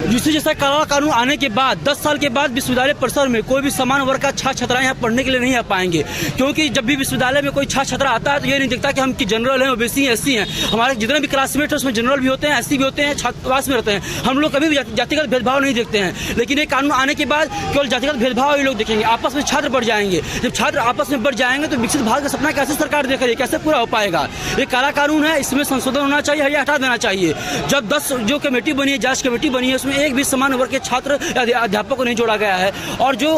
जिससे जैसा काला कानून आने के बाद 10 साल के बाद विश्वविद्यालय परिसर में कोई भी समान वर्ग का छात्र छात्राएं यहाँ पढ़ने के लिए नहीं आ पाएंगे, क्योंकि जब भी विश्वविद्यालय में कोई छात्र छात्रा आता है तो ये नहीं देखता कि हम कि जनरल हैं, ओबीसी हैं, एससी हैं। हमारे जितने भी क्लासमेट हैं उसमें जनरल भी होते हैं, एससी भी होते हैं, छात्रावास में रहते हैं। हम लोग कभी भी जातिगत भेदभाव नहीं देखते हैं, लेकिन ये कानून आने के बाद केवल जातिगत भेदभाव ही लोग देखेंगे। आपस में छात्र बढ़ जाएंगे, जब छात्र आपस में बढ़ जाएंगे तो विकसित भारत का सपना कैसे सरकार देख रही है, कैसे पूरा हो पाएगा। ये काला कानून है, इसमें संशोधन होना चाहिए, ये हटा देना चाहिए। जब 10 जो कमेटी बनी है, जांच कमेटी बनी है, उसमें एक भी समान वर्ग के छात्र या अध्यापक को नहीं जोड़ा गया है। और जो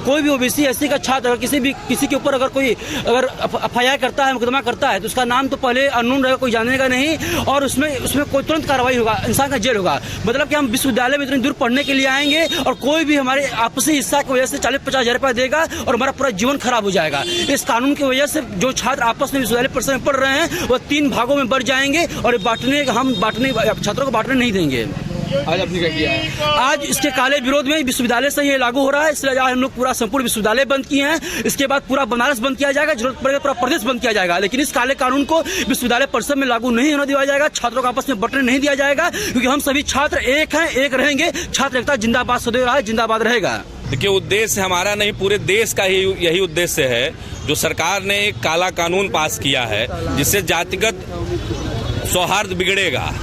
कोई भी ओबीसी एससी का छात्र अगर किसी के ऊपर अगर कोई एफआईआर करता है, मुकदमा करता है, तो उसका नाम तो पहले अननोन रहेगा, कोई जानेगा नहीं, और उसमें कोई तुरंत कार्रवाई होगा, इंसान का जेल होगा। मतलब कि हम विश्वविद्यालय में इतनी दूर पढ़ने के लिए आएंगे और कोई भी हमारे आपसी हिस्सा की वजह से 40-50 हजार रुपया देगा और हमारा पूरा जीवन खराब हो जाएगा। इस कानून की वजह से जो छात्र आपस में विश्वविद्यालय परिसर में पढ़ रहे हैं वह 3 भागों में बढ़ जाएंगे और हम छात्रों को बांटने नहीं देंगे। आज आपने क्या किया है? आज इसके काले विरोध में विश्वविद्यालय से ये लागू हो रहा है, इसलिए आज हम लोग पूरा संपूर्ण विश्वविद्यालय बंद किए हैं। इसके बाद पूरा बनारस बंद किया जाएगा, जरूरत पड़ेगा पूरा प्रदेश बंद किया जाएगा, लेकिन इस काले कानून को विश्वविद्यालय परिसर में लागू नहीं होने दिया जाएगा, छात्रों को आपस में बंटने नहीं दिया जाएगा, क्योंकि हम सभी छात्र एक हैं, एक रहेंगे। छात्र एकता जिंदाबाद सदैव रहा है, जिंदाबाद रहेगा। देखिए, उद्देश्य हमारा नहीं, पूरे देश का ही यही उद्देश्य है। जो सरकार ने एक काला कानून पास किया है जिससे जातिगत सौहार्द बिगड़ेगा।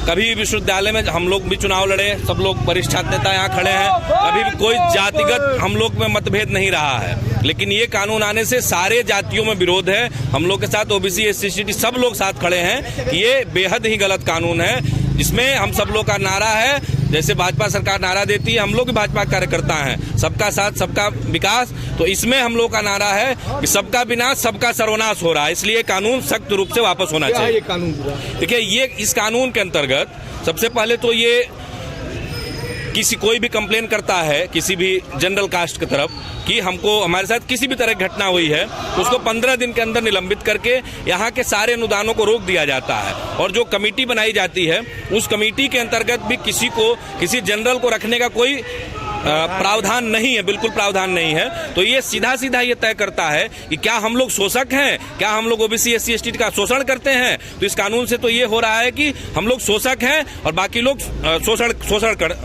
कभी विश्वविद्यालय में हम लोग भी चुनाव लड़े, सब लोग वरिष्ठ छात्र नेता यहाँ खड़े हैं, कभी भी कोई जातिगत हम लोग में मतभेद नहीं रहा है, लेकिन ये कानून आने से सारे जातियों में विरोध है। हम लोग के साथ ओबीसी एससी सब लोग साथ खड़े हैं कि ये बेहद ही गलत कानून है, जिसमें हम सब लोग का नारा है, जैसे भाजपा सरकार नारा देती है, हम लोग भी भाजपा कार्यकर्ता हैं, सबका साथ सबका विकास। तो इसमें हम लोग का नारा है कि सबका विनाश सबका सर्वनाश हो रहा है, इसलिए कानून सख्त रूप से वापस होना चाहिए। ये कानून देखिए, ये इस कानून के अंतर्गत सबसे पहले तो ये कोई भी कंप्लेन करता है किसी भी जनरल कास्ट की तरफ कि हमको हमारे साथ किसी भी तरह की घटना हुई है, तो उसको 15 दिन के अंदर निलंबित करके यहाँ के सारे अनुदानों को रोक दिया जाता है। और जो कमेटी बनाई जाती है उस कमेटी के अंतर्गत भी किसी जनरल को रखने का कोई प्रावधान नहीं है, बिल्कुल प्रावधान नहीं है। तो ये सीधा सीधा ये तय करता है कि क्या हम लोग शोषक हैं, क्या हम लोग ओबीसी एससी एसटी का शोषण करते हैं। तो इस कानून से तो ये हो रहा है कि हम लोग शोषक हैं और बाकी लोग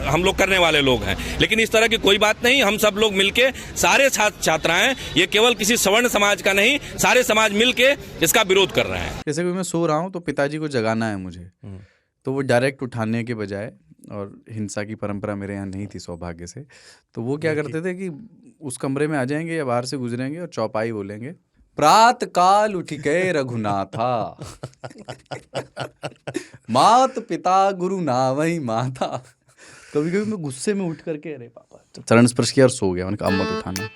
हम लोग करने वाले लोग हैं। लेकिन इस तरह की कोई बात नहीं, हम सब लोग मिलके सारे छात्र छात्राएं, ये केवल किसी सवर्ण समाज का नहीं, सारे समाज मिलके इसका विरोध कर रहे हैं। जैसे कि मैं सो रहा हूँ तो पिताजी को जगाना है मुझे, तो वो डायरेक्ट उठाने के बजाय, और हिंसा की परंपरा मेरे यहाँ नहीं थी सौभाग्य से, तो वो क्या करते थे कि उस कमरे में आ जाएंगे या बाहर से गुजरेंगे और चौपाई बोलेंगे, प्रात काल उठ गए रघुनाथा मात पिता गुरु नावई माता। कभी कभी मैं गुस्से में उठ करके अरे पापा चरण स्पर्श किया और सो गया, उनका अम्मत उठाना।